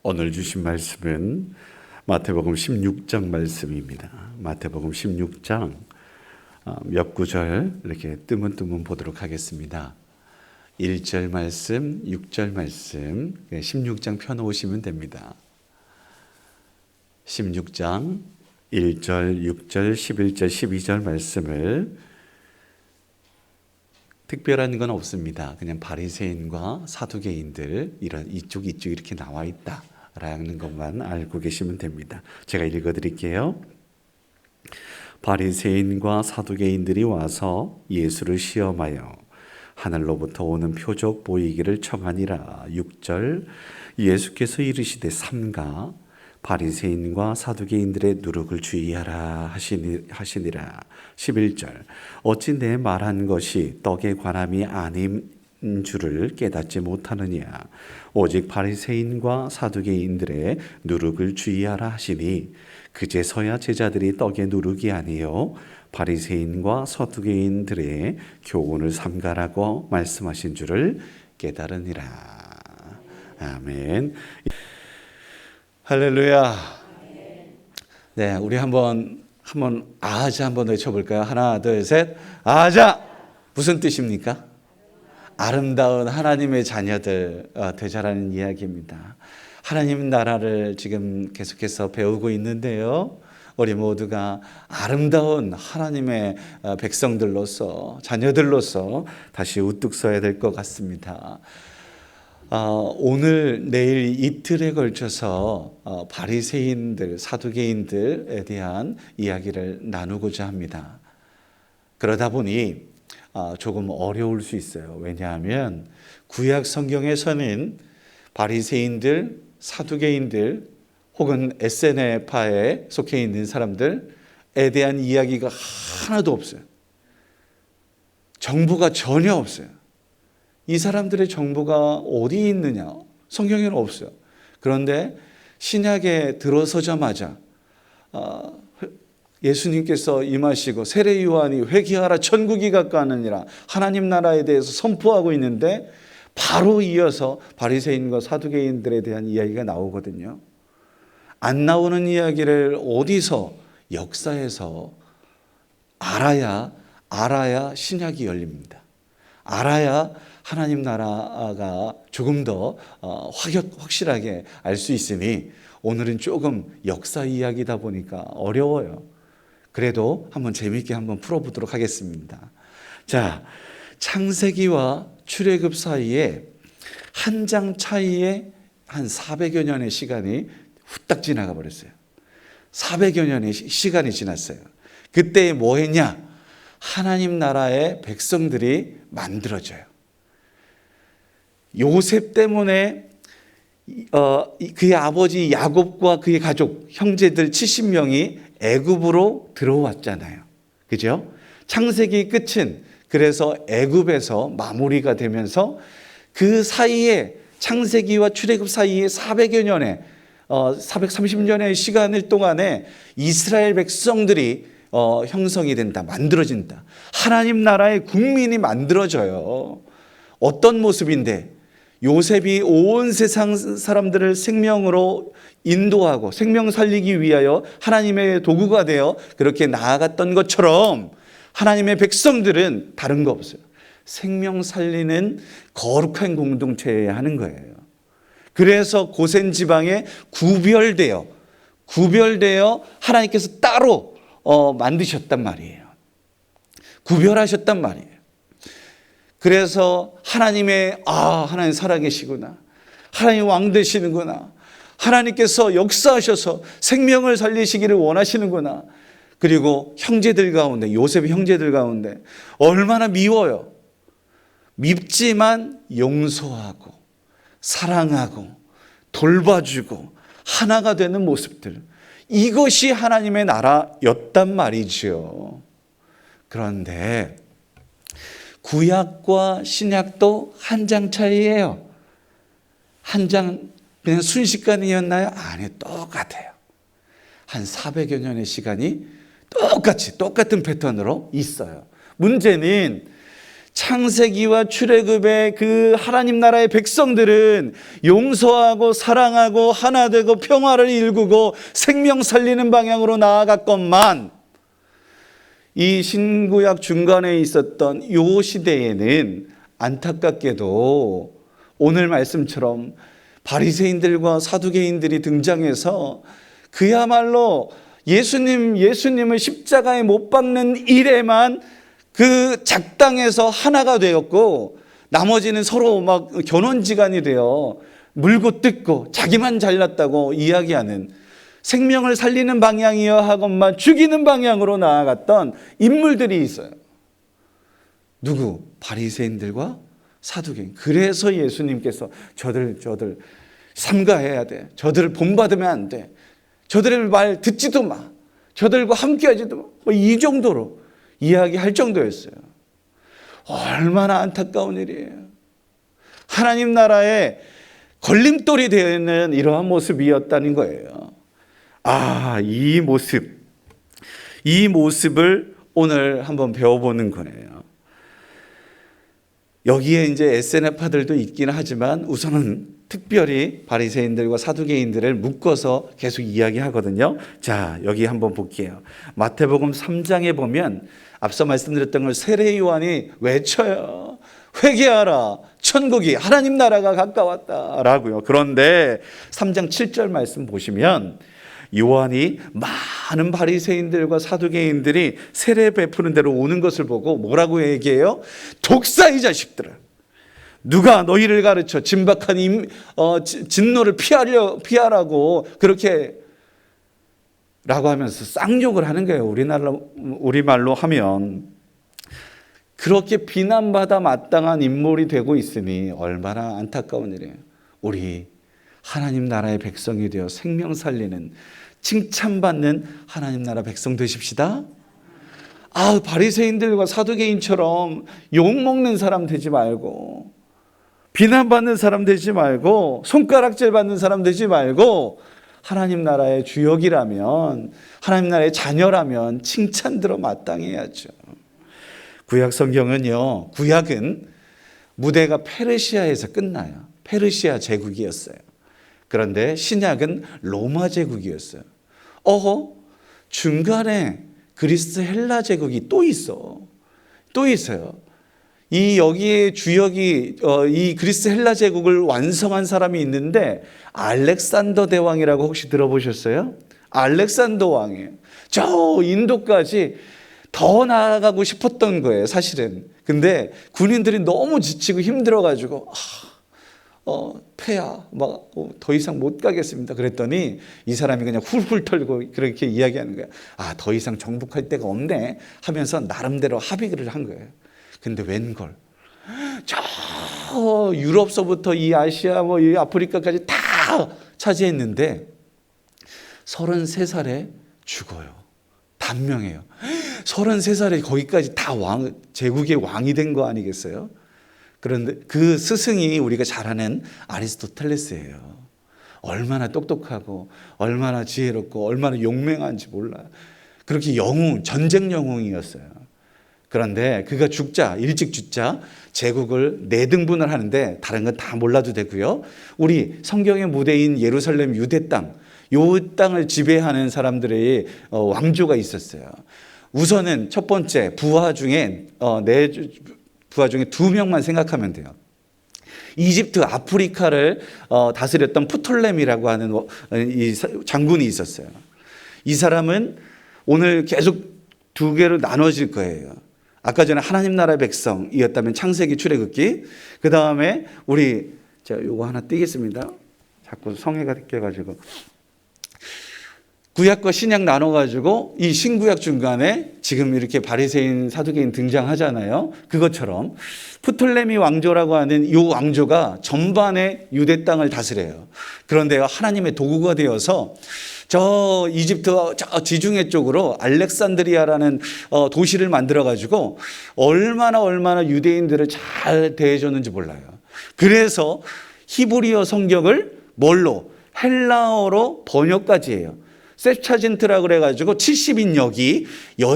오늘 주신 말씀은 마태복음 16장 말씀입니다. 마태복음 16장 몇 구절 이렇게 뜨문뜨문 보도록 하겠습니다. 1절 말씀, 6절 말씀, 16장 펴놓으시면 됩니다. 16장 1절, 6절, 11절, 12절 말씀을 특별한 건 없습니다. 그냥 바리새인과 사두개인들 이쪽 이렇게 나와 있다라는 것만 알고 계시면 됩니다. 제가 읽어드릴게요. 바리새인과 사두개인들이 와서 예수를 시험하여 하늘로부터 오는 표적 보이기를 청하니라. 6절 예수께서 이르시되 삼가 바리새인과 사두개인들의 누룩을 주의하라 하시니라. 11절 어찌 내 말한 것이 떡에 관함이 아닌 줄을 깨닫지 못하느냐. 오직 바리새인과 사두개인들의 누룩을 주의하라 하시니 그제서야 제자들이 떡의 누룩이 아니요 바리새인과 사두개인들의 교훈을 삼가라고 말씀하신 줄을 깨달으니라. 아멘. 할렐루야. 네, 우리 한번 아자 한번 외쳐볼까요? 하나, 둘, 셋. 아자. 무슨 뜻입니까? 아름다운 하나님의 자녀들 되자라는 이야기입니다. 하나님 나라를 지금 계속해서 배우고 있는데요. 우리 모두가 아름다운 하나님의 백성들로서 자녀들로서 다시 우뚝 서야 될 것 같습니다. 오늘 내일 이틀에 걸쳐서 바리새인들, 사두개인들에 대한 이야기를 나누고자 합니다. 그러다 보니 조금 어려울 수 있어요. 왜냐하면 구약 성경에서는 바리새인들, 사두개인들 혹은 에세네파에 속해 있는 사람들에 대한 이야기가 하나도 없어요. 정보가 전혀 없어요. 이 사람들의 정보가 어디 있느냐? 성경에는 없어요. 그런데 신약에 들어서자마자 예수님께서 임하시고 세례 요한이 회개하라 천국이 가까우느니라 하나님 나라에 대해서 선포하고 있는데 바로 이어서 바리새인과 사두개인들에 대한 이야기가 나오거든요. 안 나오는 이야기를 어디서 역사에서 알아야 신약이 열립니다. 알아야 하나님 나라가 조금 더 확실하게 알 수 있으니 오늘은 조금 역사 이야기다 보니까 어려워요. 그래도 한번 재미있게 한번 풀어보도록 하겠습니다. 자, 창세기와 출애굽 사이에 한 장 차이에 한 400여 년의 시간이 후딱 지나가 버렸어요. 400여 년의 시간이 지났어요. 그때 뭐 했냐? 하나님 나라의 백성들이 만들어져요. 요셉 때문에 그의 아버지 야곱과 그의 가족, 형제들 70명이 애굽으로 들어왔잖아요. 그죠? 창세기 끝은 그래서 애굽에서 마무리가 되면서 그 사이에 창세기와 출애굽 사이에 400여 년의 430년의 시간을 동안에 이스라엘 백성들이 형성이 된다, 만들어진다. 하나님 나라의 국민이 만들어져요. 어떤 모습인데? 요셉이 온 세상 사람들을 생명으로 인도하고 생명 살리기 위하여 하나님의 도구가 되어 그렇게 나아갔던 것처럼 하나님의 백성들은 다른 거 없어요. 생명 살리는 거룩한 공동체여야 하는 거예요. 그래서 고센 지방에 구별되어 하나님께서 따로 만드셨단 말이에요. 구별하셨단 말이에요. 그래서 하나님 살아계시구나. 하나님 왕 되시는구나. 하나님께서 역사하셔서 생명을 살리시기를 원하시는구나. 그리고 형제들 가운데, 요셉의 형제들 가운데 얼마나 미워요. 밉지만 용서하고 사랑하고 돌봐주고 하나가 되는 모습들. 이것이 하나님의 나라였단 말이죠. 그런데 구약과 신약도 한 장 차이예요. 한 장 그냥 순식간이었나요? 아니, 똑같아요. 한 400여 년의 시간이 똑같은 패턴으로 있어요. 문제는 창세기와 출애굽의 그 하나님 나라의 백성들은 용서하고 사랑하고 하나 되고 평화를 일구고 생명 살리는 방향으로 나아갔건만, 이 신구약 중간에 있었던 요 시대에는 안타깝게도 오늘 말씀처럼 바리새인들과 사두개인들이 등장해서 그야말로 예수님을 십자가에 못 박는 일에만 그 작당에서 하나가 되었고, 나머지는 서로 막 견원지간이 되어 물고 뜯고 자기만 잘났다고 이야기하는, 생명을 살리는 방향이여 하건만 죽이는 방향으로 나아갔던 인물들이 있어요. 누구? 바리새인들과 사두개인. 그래서 예수님께서 저들 삼가해야 돼. 저들을 본받으면 안 돼. 저들의 말 듣지도 마. 저들과 함께하지도 마. 뭐 이 정도로 이야기할 정도였어요. 얼마나 안타까운 일이에요. 하나님 나라의 걸림돌이 되는 이러한 모습이었다는 거예요. 이 모습을 오늘 한번 배워보는 거예요. 여기에 이제 SNF파들도 있긴 하지만 우선은 특별히 바리새인들과 사두개인들을 묶어서 계속 이야기하거든요. 자, 여기 한번 볼게요. 마태복음 3장에 보면 앞서 말씀드렸던 걸 세례 요한이 외쳐요. 회개하라. 천국이, 하나님 나라가 가까웠다라고요. 그런데 3장 7절 말씀 보시면 요한이 많은 바리새인들과 사두개인들이 세례 베푸는 대로 오는 것을 보고 뭐라고 얘기해요? 독사 이 자식들아, 누가 너희를 가르쳐 진박한 진노를 피하라고 그렇게 라고 하면서 쌍욕을 하는 거예요. 우리말로 하면. 그렇게 비난받아 마땅한 인물이 되고 있으니 얼마나 안타까운 일이에요. 우리 하나님 나라의 백성이 되어 생명 살리는, 칭찬받는 하나님 나라 백성 되십시다. 바리새인들과 사두개인처럼 욕먹는 사람 되지 말고, 비난받는 사람 되지 말고, 손가락질 받는 사람 되지 말고, 하나님 나라의 주역이라면, 하나님 나라의 자녀라면 칭찬 들어 마땅히 해야죠. 구약 성경은요, 구약은 무대가 페르시아에서 끝나요. 페르시아 제국이었어요. 그런데 신약은 로마 제국이었어요. 중간에 그리스 헬라 제국이 또 있어요. 여기에 주역이 이 그리스 헬라 제국을 완성한 사람이 있는데 알렉산더 대왕이라고 혹시 들어보셨어요? 알렉산더 왕이에요. 저 인도까지 더 나아가고 싶었던 거예요, 사실은. 근데 군인들이 너무 지치고 힘들어가지고 폐하 더 이상 못 가겠습니다. 그랬더니 이 사람이 그냥 훌훌 털고 그렇게 이야기하는 거예요. 더 이상 정복할 데가 없네 하면서 나름대로 합의를 한 거예요. 근데 웬걸, 저 유럽서부터 이 아시아 이 아프리카까지 다 차지했는데 33살에 죽어요. 단명해요. 33살에 거기까지 다 제국의 왕이 된 거 아니겠어요? 그런데 그 스승이 우리가 잘 아는 아리스토텔레스예요. 얼마나 똑똑하고 얼마나 지혜롭고 얼마나 용맹한지 몰라요. 그렇게 전쟁 영웅이었어요. 그런데 그가 일찍 죽자 제국을 4등분을 하는데 다른 건 다 몰라도 되고요. 우리 성경의 무대인 예루살렘 유대 땅, 요 땅을 지배하는 사람들의 왕조가 있었어요. 우선은 첫 번째 부하 중에 2명만 생각하면 돼요. 이집트, 아프리카를 다스렸던 프톨레미라고 하는 이 장군이 있었어요. 이 사람은 오늘 계속 2개로 나눠질 거예요. 아까 전에 하나님 나라의 백성이었다면 창세기, 출애굽기. 그 다음에 요거 하나 띄겠습니다. 자꾸 성애가 껴가지고. 구약과 신약 나눠가지고 이 신구약 중간에 지금 이렇게 바리새인, 사두개인 등장하잖아요. 그것처럼 프톨레미 왕조라고 하는 이 왕조가 전반의 유대 땅을 다스려요. 그런데 하나님의 도구가 되어서 저 이집트 저 지중해 쪽으로 알렉산드리아라는 도시를 만들어가지고 얼마나 유대인들을 잘 대해줬는지 몰라요. 그래서 히브리어 성경을 헬라어로 번역까지 해요. 셉차진트라 그래가지고 70인역이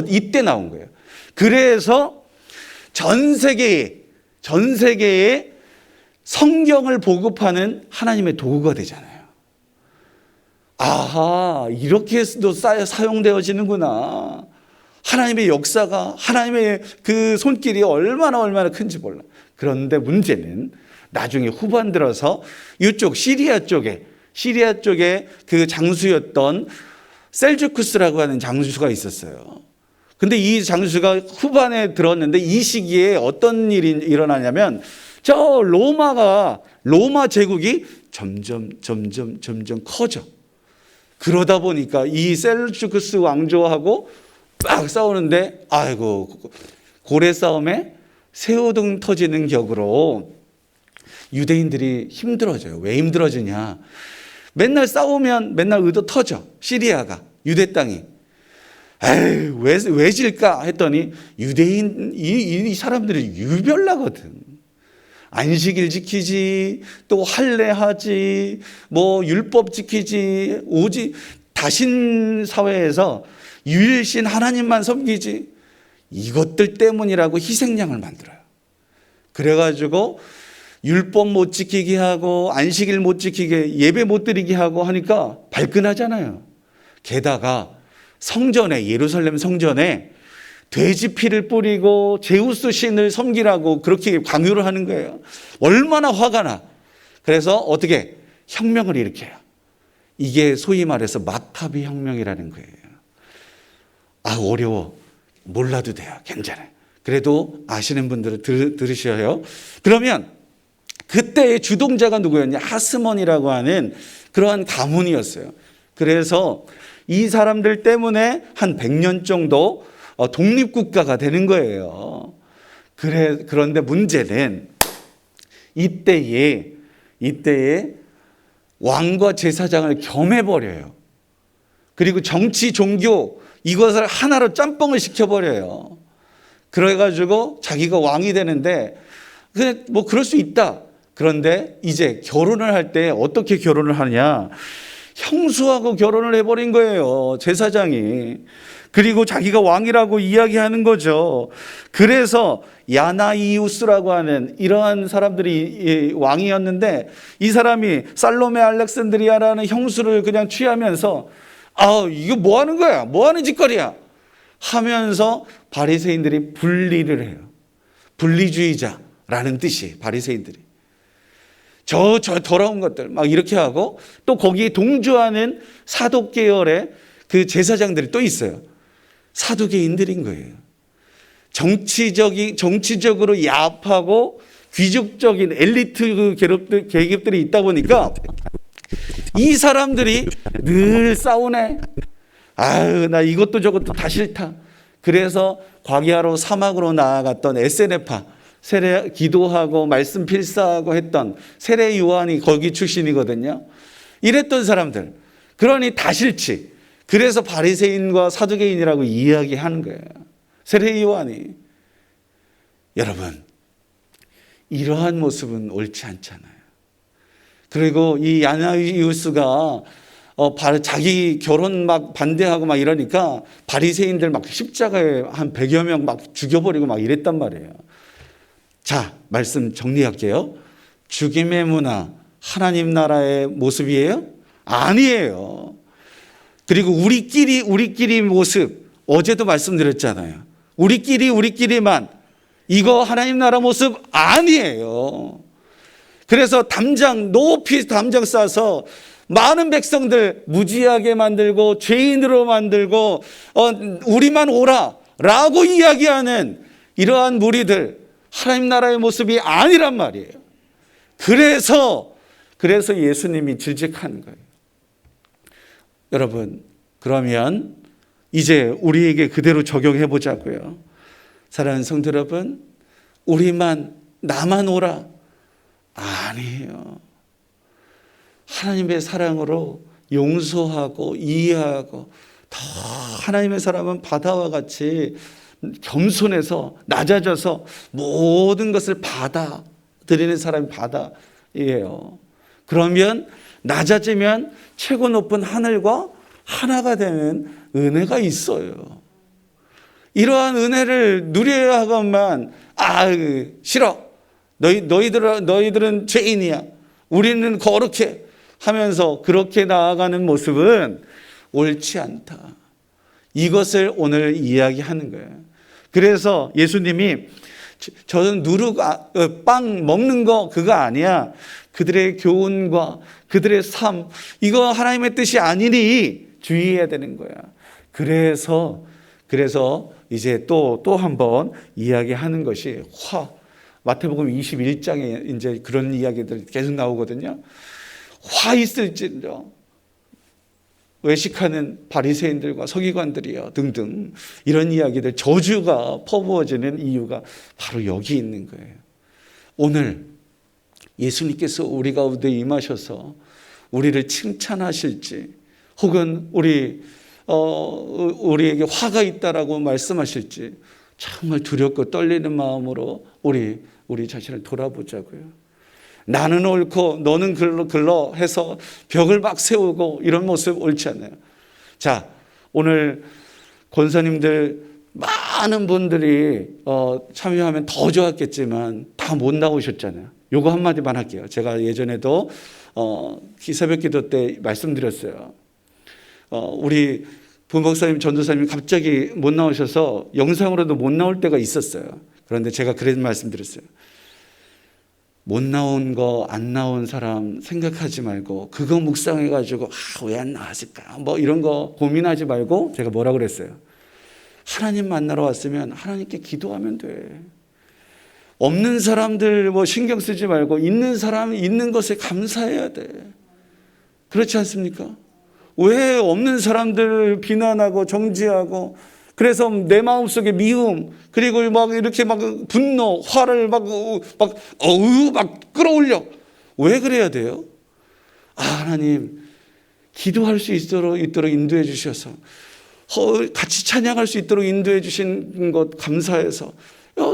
이때 나온 거예요. 그래서 전 세계에 전 세계에 성경을 보급하는 하나님의 도구가 되잖아요. 아하, 이렇게도 사용되어지는구나. 하나님의 역사가, 하나님의 그 손길이 얼마나 큰지 몰라. 그런데 문제는 나중에 후반 들어서 이쪽 시리아 쪽에 그 장수였던 셀주쿠스라고 하는 장수가 있었어요. 근데 이 장수가 후반에 들었는데 이 시기에 어떤 일이 일어나냐면 저 로마 제국이 점점 커져. 그러다 보니까 이 셀주쿠스 왕조하고 막 싸우는데 아이고 고래 싸움에 새우등 터지는 격으로 유대인들이 힘들어져요. 왜 힘들어지냐? 맨날 싸우면 맨날 의도 터져. 시리아가 유대 땅이. 에이, 왜 질까 했더니 유대인 이 사람들이 유별나거든. 안식일 지키지, 또 할례하지, 뭐 율법 지키지, 오직 다신 사회에서 유일신 하나님만 섬기지. 이것들 때문이라고 희생양을 만들어요. 그래가지고 율법 못 지키게 하고 안식일 못 지키게 예배 못 드리게 하고 하니까 발끈하잖아요. 게다가 성전에 예루살렘 성전에 돼지 피를 뿌리고 제우스 신을 섬기라고 그렇게 강요를 하는 거예요. 얼마나 화가 나. 그래서 어떻게 혁명을 일으켜요. 이게 소위 말해서 마카비 혁명이라는 거예요. 아, 어려워. 몰라도 돼요. 괜찮아요. 그래도 아시는 분들은 들으셔요. 그러면 그때의 주동자가 누구였냐? 하스몬이라고 하는 그러한 가문이었어요. 그래서 이 사람들 때문에 한 100년 정도 독립국가가 되는 거예요. 그런데 문제는 이때에 왕과 제사장을 겸해버려요. 그리고 정치, 종교 이것을 하나로 짬뽕을 시켜버려요. 그래가지고 자기가 왕이 되는데 그냥 뭐 그럴 수 있다. 그런데 이제 결혼을 할 때 어떻게 결혼을 하냐? 형수하고 결혼을 해버린 거예요. 제사장이. 그리고 자기가 왕이라고 이야기하는 거죠. 그래서 야나이우스라고 하는 이러한 사람들이 왕이었는데 이 사람이 살로메 알렉산드리아라는 형수를 그냥 취하면서 아, 이거 뭐 하는 거야? 뭐 하는 짓거리야? 하면서 바리새인들이 분리를 해요. 분리주의자라는 뜻이 바리새인들이. 저 더러운 것들 막 이렇게 하고 또 거기에 동조하는 사독 계열의 그 제사장들이 또 있어요. 사두개인들인 거예요. 정치적으로 야합하고 귀족적인 엘리트 계급들이 있다 보니까 이 사람들이 늘 싸우네. 아유, 나 이것도 저것도 다 싫다. 그래서 광야로 사막으로 나아갔던 에세네파 세례 기도하고 말씀 필사하고 했던 세례 요한이 거기 출신이거든요. 이랬던 사람들. 그러니 다 싫지. 그래서 바리새인과 사두개인이라고 이야기하는 거예요. 세례 요한이. 여러분, 이러한 모습은 옳지 않잖아요. 그리고 이 야나이우스가 자기 결혼 막 반대하고 막 이러니까 바리새인들 막 십자가에 한 100여 명 막 죽여버리고 막 이랬단 말이에요. 자, 말씀 정리할게요. 죽임의 문화, 하나님 나라의 모습이에요? 아니에요. 그리고 우리끼리 모습, 어제도 말씀드렸잖아요. 우리끼리만, 이거 하나님 나라 모습 아니에요. 그래서 높이 담장 쌓아서 많은 백성들 무지하게 만들고 죄인으로 만들고 우리만 오라 라고 이야기하는 이러한 무리들, 하나님 나라의 모습이 아니란 말이에요. 그래서 예수님이 질책하는 거예요. 여러분, 그러면 이제 우리에게 그대로 적용해 보자고요. 사랑하는 성도 여러분, 나만 오라. 아니에요. 하나님의 사랑으로 용서하고 이해하고 더 하나님의 사람은 바다와 같이 겸손해서 낮아져서 모든 것을 받아들이는 사람이 바다예요. 그러면 낮아지면 최고 높은 하늘과 하나가 되는 은혜가 있어요. 이러한 은혜를 누려야 하건만 싫어. 너희들은 죄인이야. 우리는 거룩해. 하면서 그렇게 나아가는 모습은 옳지 않다. 이것을 오늘 이야기하는 거예요. 그래서 예수님이 저는 빵 먹는 거 그거 아니야. 그들의 교훈과 그들의 삶, 이거 하나님의 뜻이 아니니 주의해야 되는 거야. 그래서 이제 또 한 번 이야기하는 것이 마태복음 21장에 이제 그런 이야기들 계속 나오거든요. 화 있을지언정 외식하는 바리새인들과 서기관들이여 등등 이런 이야기들, 저주가 퍼부어지는 이유가 바로 여기 있는 거예요. 오늘 예수님께서 우리 가운데 임하셔서 우리를 칭찬하실지, 혹은 우리에게 화가 있다라고 말씀하실지 정말 두렵고 떨리는 마음으로 우리 자신을 돌아보자고요. 나는 옳고 너는 글러 해서 벽을 막 세우고 이런 모습 옳지 않아요. 자, 오늘 권사님들 많은 분들이 참여하면 더 좋았겠지만 다 못 나오셨잖아요. 요거 한마디만 할게요. 제가 예전에도 새벽 기도 때 말씀드렸어요. 우리 부목사님, 전도사님 갑자기 못 나오셔서 영상으로도 못 나올 때가 있었어요. 그런데 제가 그런 말씀드렸어요. 못 나온 거, 안 나온 사람 생각하지 말고 그거 묵상해가지고 왜 안 나왔을까 뭐 이런 거 고민하지 말고, 제가 뭐라 그랬어요? 하나님 만나러 왔으면 하나님께 기도하면 돼. 없는 사람들 뭐 신경 쓰지 말고 있는 사람 있는 것에 감사해야 돼. 그렇지 않습니까? 왜 없는 사람들 비난하고 정죄하고, 그래서 내 마음속에 미움, 그리고 막 이렇게 막 분노, 화를 막 끌어올려. 왜 그래야 돼요? 하나님, 기도할 수 있도록 인도해 주셔서, 같이 찬양할 수 있도록 인도해 주신 것 감사해서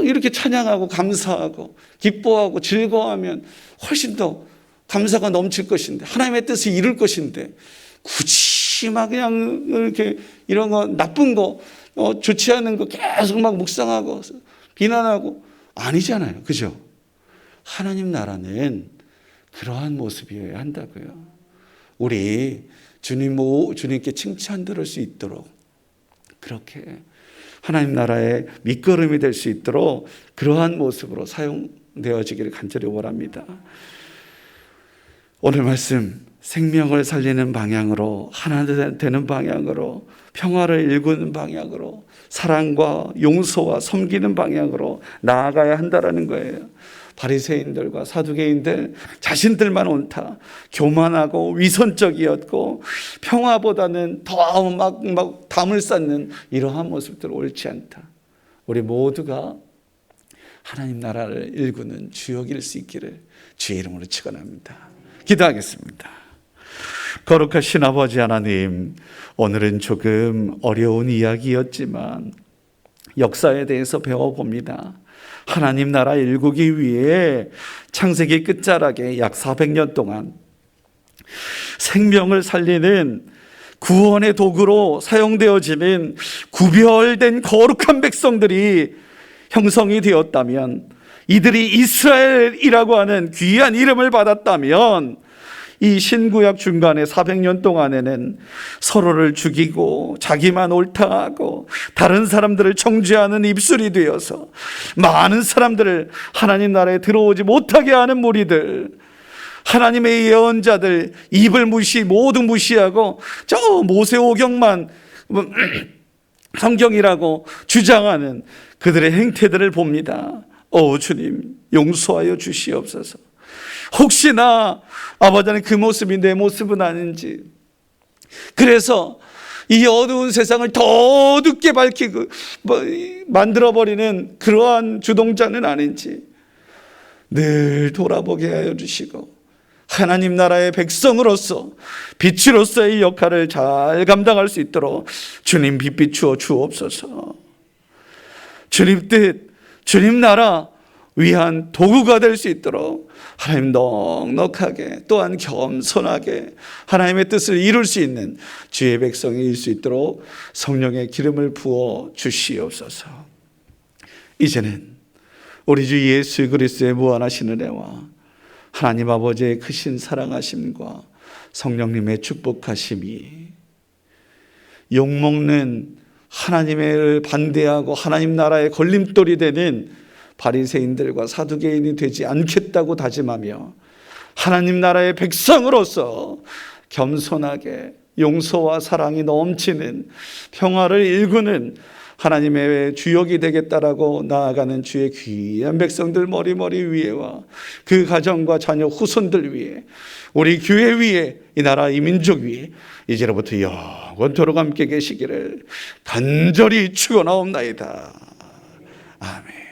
이렇게 찬양하고 감사하고 기뻐하고 즐거워하면 훨씬 더 감사가 넘칠 것인데, 하나님의 뜻을 이룰 것인데, 굳이 막 그냥 이렇게 이런 거 나쁜 거, 좋지 않은 거 계속 막 묵상하고 비난하고 아니잖아요. 그죠? 하나님 나라는 그러한 모습이어야 한다고요. 우리 주님께 칭찬 들을 수 있도록, 그렇게 하나님 나라의 밑거름이 될 수 있도록 그러한 모습으로 사용되어지기를 간절히 원합니다. 오늘 말씀, 생명을 살리는 방향으로, 하나 되는 방향으로, 평화를 일구는 방향으로, 사랑과 용서와 섬기는 방향으로 나아가야 한다라는 거예요. 바리새인들과 사두개인들 자신들만 옳다, 교만하고 위선적이었고 평화보다는 더 막 담을 쌓는 이러한 모습들 옳지 않다. 우리 모두가 하나님 나라를 일구는 주역일 수 있기를 주의 이름으로 축원합니다. 기도하겠습니다. 거룩하신 아버지 하나님, 오늘은 조금 어려운 이야기였지만 역사에 대해서 배워봅니다. 하나님 나라 일구기 위해 창세기 끝자락에 약 400년 동안 생명을 살리는 구원의 도구로 사용되어지는 구별된 거룩한 백성들이 형성이 되었다면, 이들이 이스라엘이라고 하는 귀한 이름을 받았다면, 이 신구약 중간에 400년 동안에는 서로를 죽이고 자기만 옳다 하고 다른 사람들을 정죄하는 입술이 되어서 많은 사람들을 하나님 나라에 들어오지 못하게 하는 무리들, 하나님의 예언자들 입을 모두 무시하고 저 모세오경만 성경이라고 주장하는 그들의 행태들을 봅니다. 주님, 용서하여 주시옵소서. 혹시나 아버지는 그 모습이 내 모습은 아닌지, 그래서 이 어두운 세상을 더 어둡게 밝히고 만들어버리는 그러한 주동자는 아닌지 늘 돌아보게 하여 주시고, 하나님 나라의 백성으로서 빛으로서의 역할을 잘 감당할 수 있도록 주님 빛 비추어 주옵소서. 주님 뜻, 주님 나라 위한 도구가 될 수 있도록 하나님 넉넉하게, 또한 겸손하게 하나님의 뜻을 이룰 수 있는 주의 백성일 수 있도록 성령의 기름을 부어 주시옵소서. 이제는 우리 주 예수 그리스도의 무한하신 은혜와 하나님 아버지의 크신 사랑하심과 성령님의 축복하심이 욕먹는 하나님을 반대하고 하나님 나라의 걸림돌이 되는 바리새인들과 사두개인이 되지 않겠다고 다짐하며 하나님 나라의 백성으로서 겸손하게 용서와 사랑이 넘치는 평화를 일구는 하나님의 주역이 되겠다라고 나아가는 주의 귀한 백성들 머리머리 위에와 그 가정과 자녀 후손들 위에 우리 교회 위에 이 나라 이 민족 위에 이제로부터 영원토록 함께 계시기를 간절히 축원하옵나이다. 아멘.